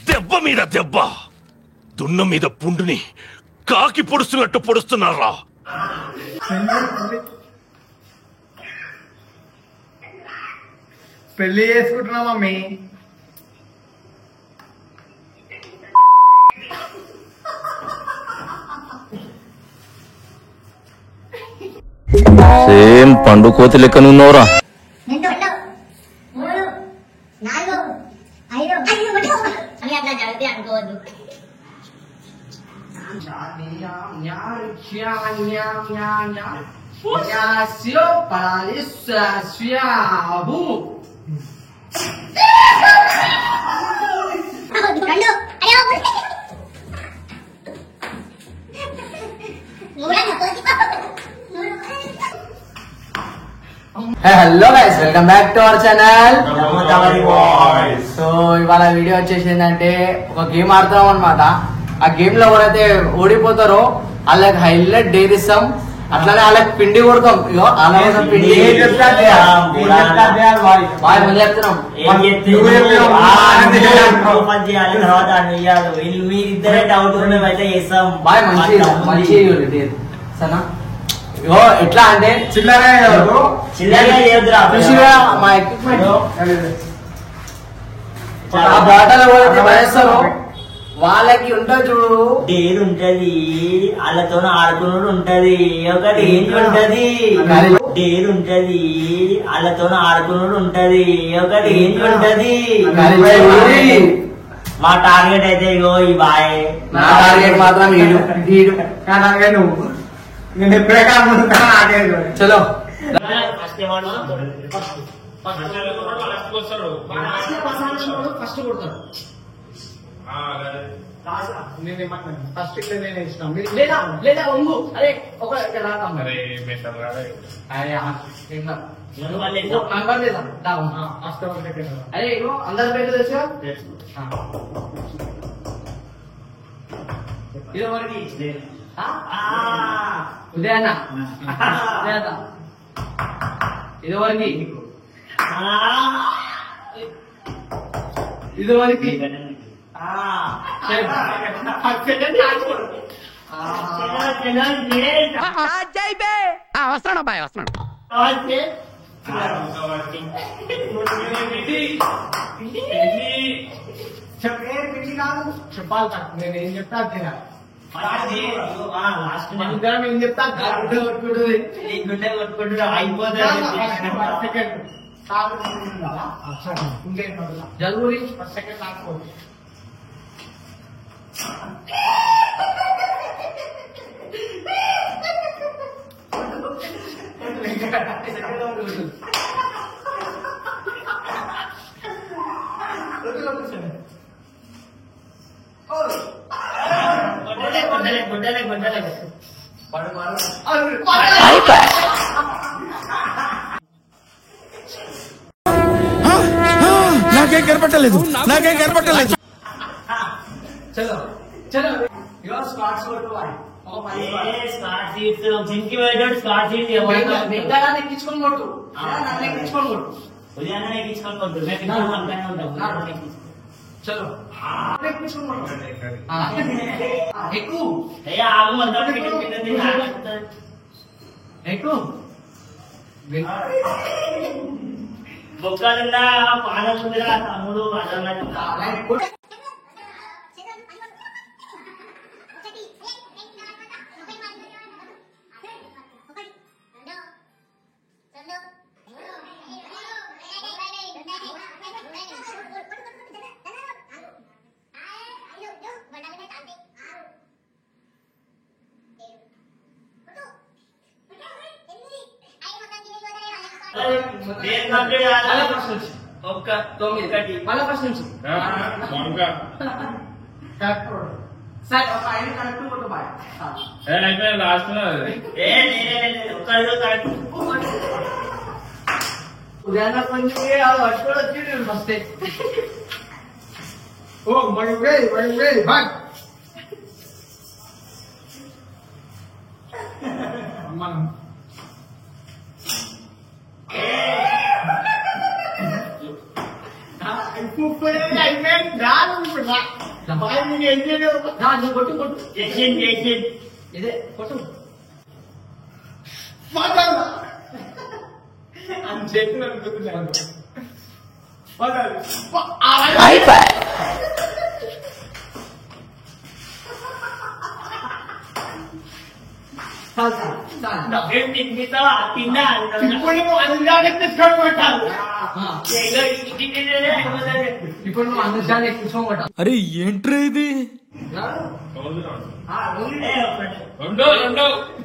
దెబ్బ మీద దెబ్బ, దున్న మీద పుండుని కాకి పొడుస్తున్నట్టు పొడుస్తున్నారా? పెళ్లి చేసుకుంటున్నా మమ్మీ. సేమ్ పండు కోతి లెక్కనున్నావురా. Hello guys, welcome back to our channel. So ఇవాళ వీడియో వచ్చేసి ఏంటంటే ఒక గేమ్ ఆడుతున్నాం అనమాట. ఆ గేమ్ లో ఎవరైతే ఓడిపోతారో వాళ్ళకి హైలైట్ డేర్ ఇస్తాం, అట్లానే వాళ్ళకి పిండి కొడతాం. ఇగో అలా పిండి సరేనా? ఇగో ఎట్లా అంటే చిల్లర మా ఎక్విప్మెంట్ ఆ బాటలు ఎవరైతే పడేస్తారో వాళ్ళకి ఉంటుంది చూడు, డేర్ ఉంటది, వాళ్ళతో ఆడుకున్నాడు ఉంటది. ఒకటి ఏంటి ఉంటది, డేర్ ఉంటది, వాళ్ళతో ఆడుకున్నాడు ఉంటది. ఒకటి ఏంటి ఉంటది. మా టార్గెట్ అయితే ఇగో ఈ బాయ్. నా టార్గెట్ మాత్రం ఈడు ఈడు నువ్వు. నేను ఎప్పుడే కాకుండా చలో ఫస్ట్ కొడతాడు. ఫస్ట్ ఇట్లా నేను ఇష్టం లేదా ఉంగు. అరే ఒక నంబర్ లేదా అరే ఇగో అందరి పేరు తెలుసా? ఇది వరకు ఉదయన్న ఇది వరకు ఇది వరకు వస్తున్నాడు బాయ్, వస్తున్నాడు. చెప్పాలి సార్, నేను ఏం చెప్తా తినాలి. ఏం చెప్తా గుండె కొట్టుకుంటూ అయిపోతుంది. జరుగురి సెకండ్ రాకపోతే నాకేం కనపట్టలేదు. చలో చలో ఇగో స్కాట్స్ కొట్టు వాయి. ఒక 10 స్కాట్ సీట్స్ జింకి పోయేటోడు స్కాట్ సీట్ మిగతా ఎక్కించుకొని కొట్టు, నన్ను ఎక్కించుకొని కొట్టు. ఉదయాన్నే ఎక్కించుకొని కొట్టు. చలో ఎక్కించుకొని కొట్టు. ఎక్కువ ఎక్కువ బొక్కలున్నా పానం ఉందిరా తమ్ముడు. అదన్నట్టు ఒక్క 9 మళ్ళీ ఫస్ట్ నుంచి సార్ ఒక 5 కరెక్ట్ కొట్టు బాయ్. ఉదయాన్న కొంచెం పట్టుకొని వచ్చి వస్తే ఓ మరి బాయ్ మనం కొట్టు కొట్టు ఇదే కొట్టు అని చెప్పి ఇప్పుడు నువ్వు అందులో కూర్చోమట. అరే ఏంట్రా ఇది?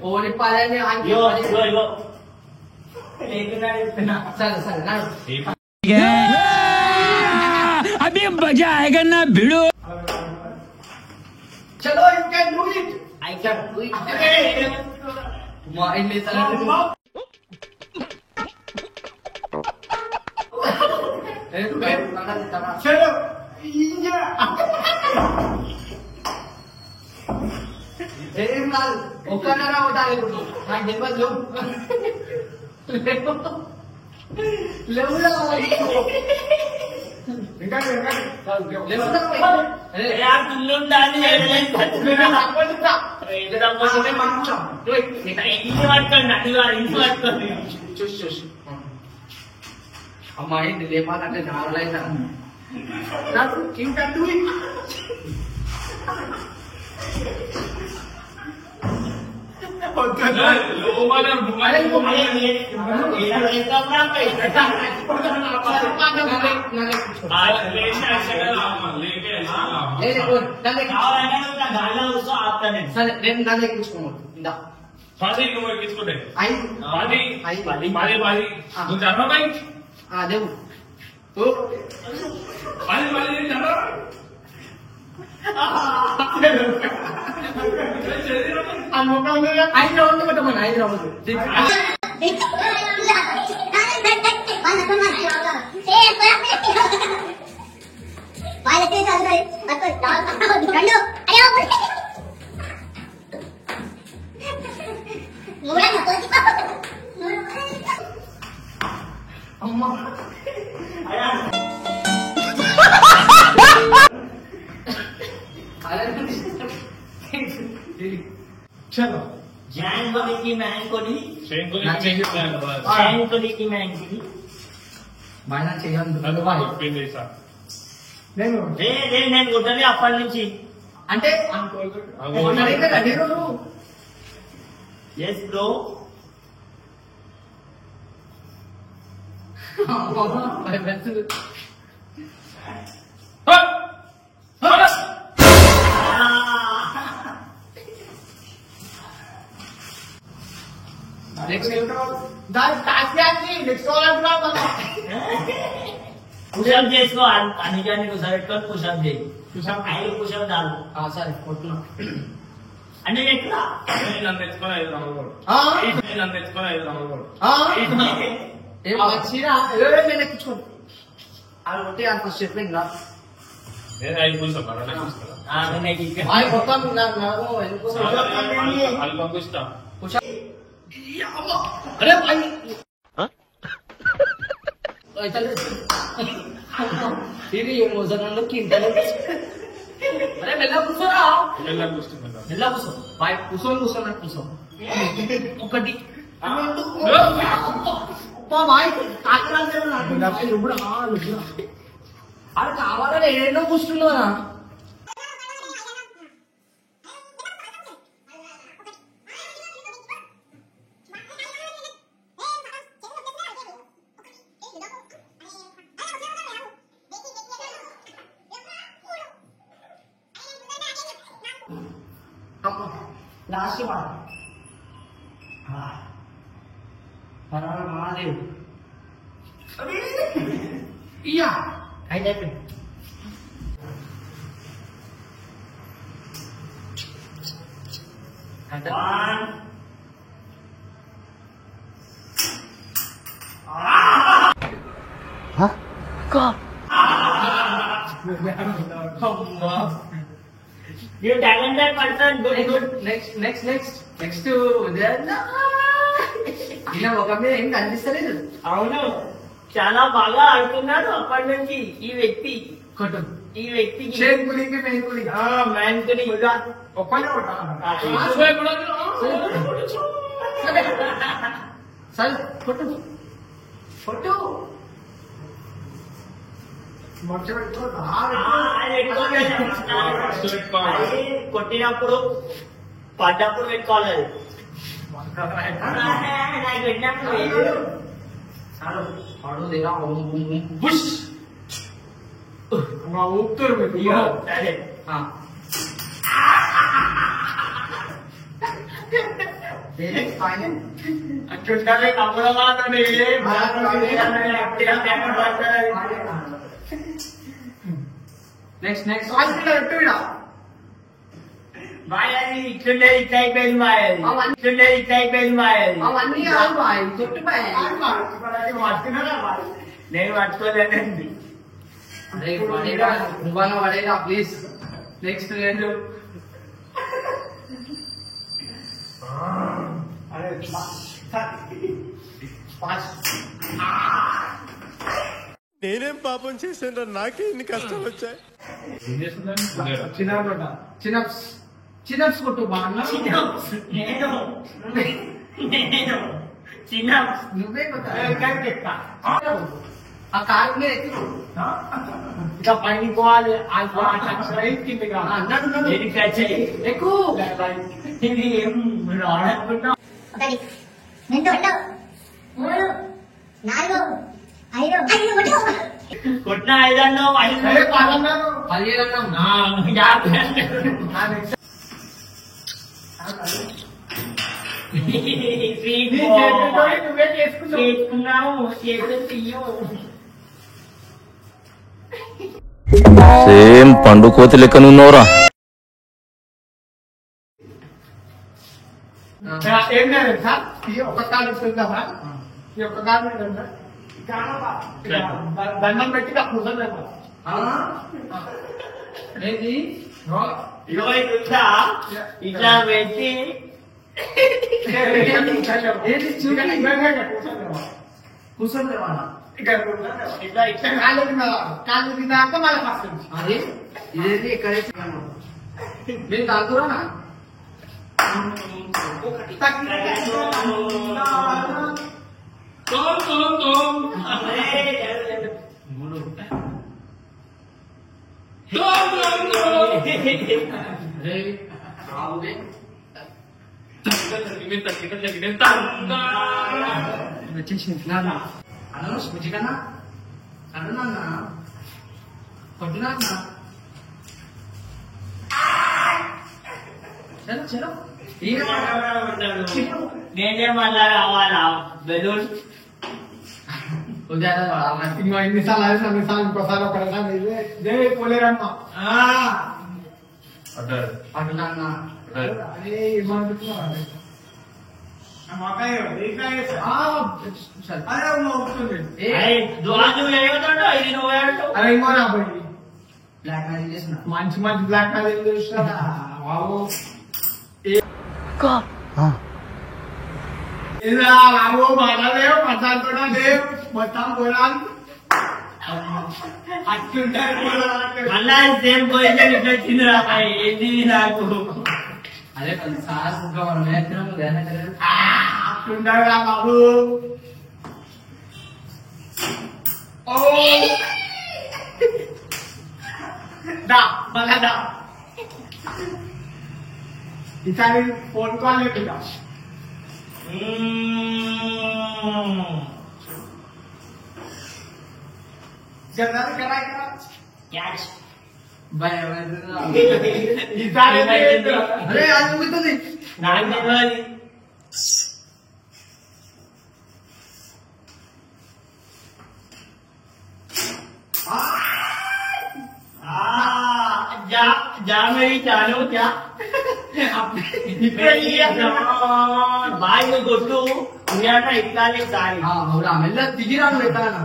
ఓడి పాలని సరే సరే నాడు అభి మజా ఆయేగా నా భిడో. చలో you can do it. I can do it. మా ఇన్ని తలలు చలో ఏం కాదు ఒక్కనరా ఉండాలి నాకు తెలియదు అమ్మాయి లేపాలంటే నాలుగైనా నాకు ఇంకా సరే నేను నా దగ్గర ఎక్కించుకోమను ఇందా అదే హైదరాబాద్ పెట్టమని హైదరాబాద్ అమ్మా చలో जैन को देखी मैन को नहीं चैन को चैन को देखी मैन को नहीं మైన చేయాలి నేను నేను కొట్టని అప్పటి నుంచి అంటే ఎస్ బ్రో పుషప్ చేసుకో అనుజాన్ని పెట్టుకొని పుషప్ చేయి ఐదు పుషప్ చాలు సరే కొట్టున్నా అంటే ఎట్లా ఏం వచ్చినా నేను ఎక్కించుకోండి అది కొట్టి అది ఫస్ట్ చెప్పండి మొత్తం అరే ఇది మోసంలోకి ఇంటర్ అరే మెల్ల కూర్చోరా మెల్ల కూర్చో బాయ్ కూర్చోని కూర్చో ఒకటి బాయ్ అది కావాలని ఏడో కూర్చున్నా last bar Mahadev iya aja pun ada hah kok you talented person good next ఇలా ఒక మీద ఏం కనిపిస్తలేదు అవును చాలా బాగా ఆడుతున్నాడు అప్పటి నుంచి ఈ వ్యక్తి. కొట్టు. ఈ వ్యక్తికి చేతులికి మేకులికి. మ్యాన్కుని ఒక్కనే సరే కొట్టు కొట్టు. కొట్టినప్పుడు పడ్డప్పుడు పెట్టుకోవాలి అది. నాకు పెట్టినప్పుడు బుష్ ఊపుతారు సరే. అట్లుంటారు నెక్స్ట్ నెక్స్ట్ బాయ్ అది ఇట్లుండే ఇట్లా అయిపోయింది బాయ్ అది. ఇట్లుండే ఇట్లా అయిపోయింది బాయ్ అది. అవన్నీ కాదు బాయ్, తొట్టు బాయ్. నేను పట్టుకోలేదండి. నువ్వన్నా పడేరా ప్లీజ్. నెక్స్ట్ రెండు నేనేం పాపం చేశాను, నాకే ఇన్ని కష్టాలు వచ్చాయి. చిన్నప్స్ చిన్నప్స్ కొట్టు బాగా. చిన్న నువ్వే కొట్టాలి. ఆ కారు మీద ఎక్కువ ఇంకా పైకి పోవాలి. ఎక్కువ ఇది ఏం రాడనుకుంటా. 1 2 3 4 5 కొట్టిన ఐదన్నో 15 అన్నాం. చేసుకున్నాము చేతులు తీయు. సేమ్ పండు కోతి లెక్కనున్నోరా. ఏం లేదు సార్, ఈ ఒక్క కాలు ఉంటుందా, ఈ ఒక్క కాలు మీద ఉందా, దండం పెట్టి కూర్చొని ఏంది ఇగో ఇట్లా ఇట్లా పెట్టి కూర్చొని ఇట్లా ఇట్లా కాలు తిన్నాక మళ్ళీ ఫస్ట్ నుంచి అది ఇదేంటి ఇక్కడ నేను తాగుతున్నా. వచ్చేసింది అన్న స్మృతి కన్నా అన్నా కొట్టినా చలో చలో నేనే మళ్ళా రావాలా బెలూన్ ఇంకా ఎన్నిసార్లు అన్నిసార్లు ఇంకోసారి ఒకసారి పోలేరమ్మా అట్లా అదే ఏమనుకుంటున్నా అరే ఇంకో నా పోయి బ్లాక్ మ్యాజిక్ చేసిన మంచి మంచి బ్లాక్ మ్యాజిక్ చూసినా బాబు ఇలా బాబు మాట్లాడలేవు పట్టాలు లేవు మొత్తం పోరాలు అట్లుంటారు మళ్ళా సేమ్ పొజిషన్ ఇట్లా వచ్చిందిరా ఏంటి నాకు అదే సార్ మనం అట్లుంటారా బాబు ఓ దా మళ్ళా దా ఈసారి ఫోన్ కాల్ లేకుండా జనాలు కరా కరా క్యాచ్ ఈసారి అరే అది ముగుతుంది. నాకు తెలియదు जा मेरी चालो क्या బాయ్ కొట్టు ఉయ్యాట ఇట్లానే సారి అవునా మెల్ల దిగిరాను పెట్టాలన్నా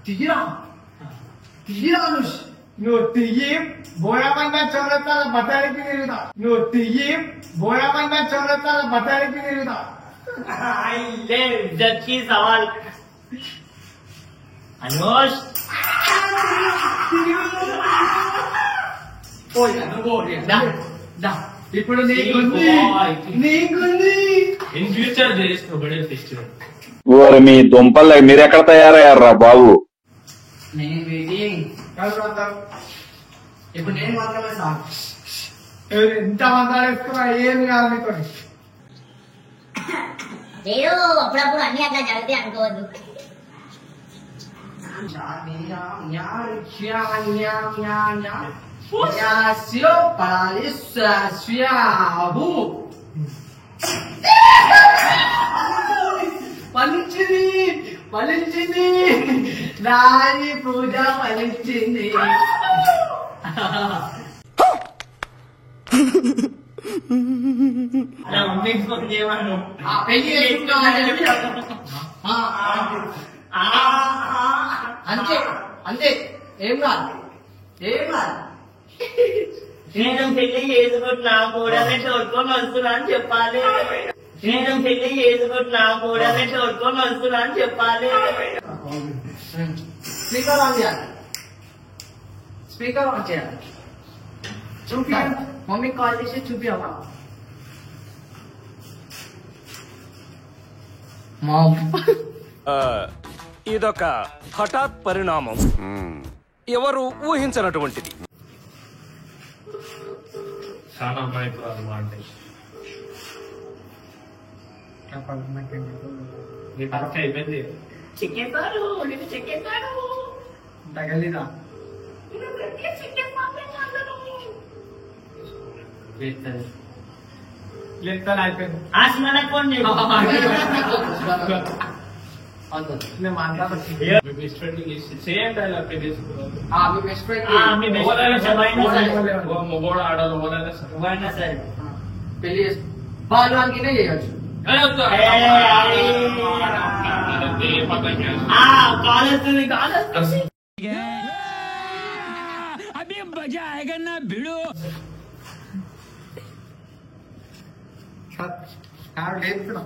దిగిరా దిగిరాను నువ్వు తియ్యి బోయమంద చౌరస్తాల బతారికి తిరుగుతా నువ్వు తియ్యి బోయమంద చౌరస్తాల బతారికి తిరుగుతా ఇజ్జత్ కి సవాల్ అనుష్ ఇప్పుడు నీకుంది ఇన్ ఫ్యూచర్ చేసిన బడే ఫెస్టివల్ ఓరి మీ దుంపలు మీరెక్కడ తయారయ్యారా బాబు? నేను వెయిటింగ్. ఇప్పుడు నేను మాత్రమే సార్. ఎంత మాట్లాడేసుకున్నా ఏమి కాదు నీతో. లేదు అప్పుడప్పుడు అన్ని అట్లా జరిగితే అనుకోవద్దు. ఫలించింది నాని పూజ ఫలించింది. అలా మమ్మీకి ఫోన్ చేయమను. అంతే అంతే, ఏం కాదు ఏం కాదు. నేను పెళ్లి చేసుకుంటున్నా కూడా తోడుకొని వస్తున్నా అని చెప్పాలి. నేను పెళ్లి చేసుకుంటున్నా కూడా తోడుకొని వస్తున్నా అని చెప్పాలి. స్పీకర్ ఆన్ చేయాలి, స్పీకర్ ఆన్ చేయాలి. చూపి మమ్మీ కాల్ చేసి చూపియమ్మా. ఇదొక హఠాత్ పరిణామం, ఎవరు ఊహించనటువంటిది. చాలా మైక్రోలు అంటే నీ పక్క అయిపోయింది. చిక్కేస్తారు నేను చిక్కేస్తాను. తగలిదా లెక్కలు అయిపోయింది. ఆస్మానకు ఫోన్ చేయి. నేను మాట్లాడతాను. మీ బెస్ట్ ఫ్రెండ్ సేమ్ డైలాగ్ తీసుకున్నాను. మీ బెస్ట్ ఫ్రెండ్ మీ బెస్ట్ ఫ్రెండ్ ఎవరైనా సరే, మొగోడు ఆడాలి ఎవరైనా సరే. ఎవరైనా సరే పెళ్లి చేసి వాళ్ళు వానికినే చేయొచ్చు. కాల్ వస్తుంది కాల్ వస్తుంది. అభి మజా ఆయేగా నా భిడో. లేపుతున్నా.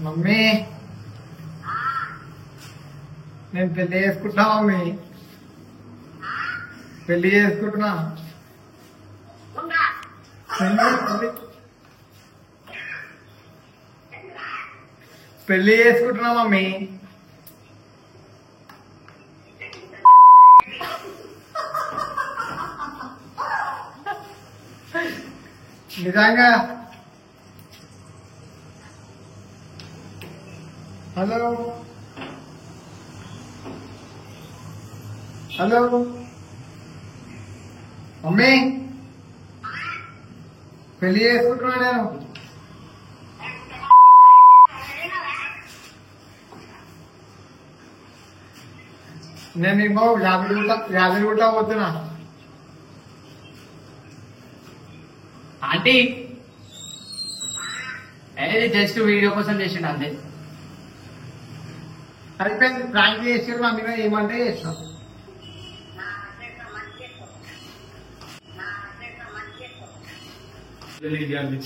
మమ్మీ నేను పెళ్లి చేసుకుంటున్నా. మమ్మీ పెళ్లి చేసుకుంటున్నా. పెళ్లి చేసుకుంటున్నా మమ్మీ. నిజంగా. హలో హలో మమ్మీ పెళ్లి చేసుకుంటున్నా నేను. నేను ఇంకో యాభై గుట్ట పోతున్నా. ఆంటీ ఏది జస్ట్ వీడియో కోసం చేసిండు అంతే. అయిపోయింది. ప్రాంక్ చేసారు నా మీద, ఏమంటే చేస్తాం.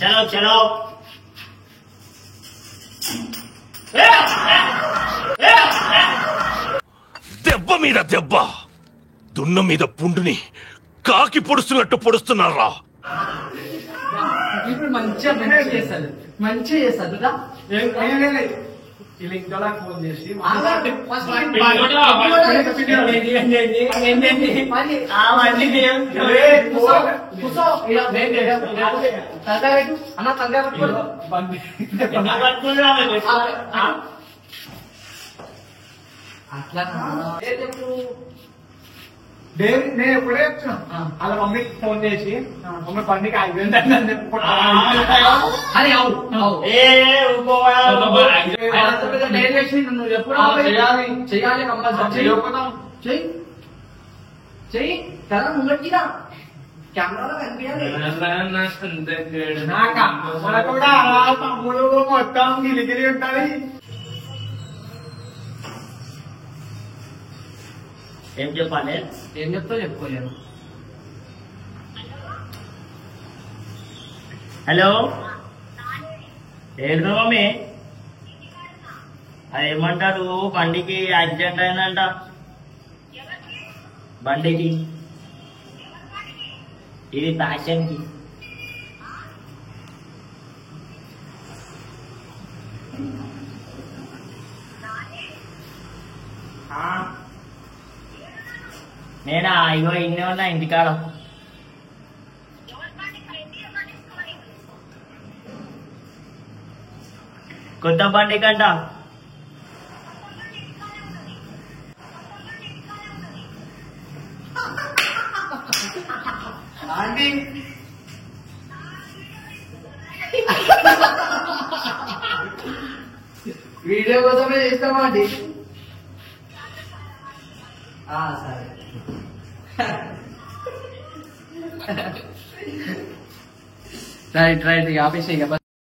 చలో చలో. దెబ్బ మీద దెబ్బ, దున్న మీద పుండుని కాకి పొడుస్తున్నట్టు పొడుస్తున్నారా? ఇప్పుడు మంచిగా చేస్తాడు, మంచిగా చేస్తాడు. వీళ్ళు ఇంట్లో ఫోన్ చేసి అన్న తండ్రి పట్టుకోడు. అట్లా నేను ఎప్పుడే చెప్తున్నా. వాళ్ళ మమ్మీకి ఫోన్ చేసి మమ్మీ పండుగ అయిపోయిందని అని అవు నువ్వు ఎప్పుడు చెయ్యాలి కంపల్సరీ. చెయ్యి చెయ్యి తన ముంగట్టిగా కెమెరాలో కనిపించాలి. నాకు కూడా తమ్ముడు మొత్తం గిలిగిలి ఉంటాయి. ఏం చెప్పాలి? ఏం చెప్తావు చెప్పుకోలేను. హలో ఏంటి మమ్మీ? అదేమంటారు బండికి యాక్సిడెంట్ అయిందంట బండికి ఇది ప్యాషన్ కి నేనా ఇగో ఇన్నే ఉన్నా ఇంటికాడ కొత్త బండి కంట ఆంటీ వీడియో కోసమే చేస్తామా అండి సరే రైట్ రైట్ ఇక ఆఫీస్ ఇక బస్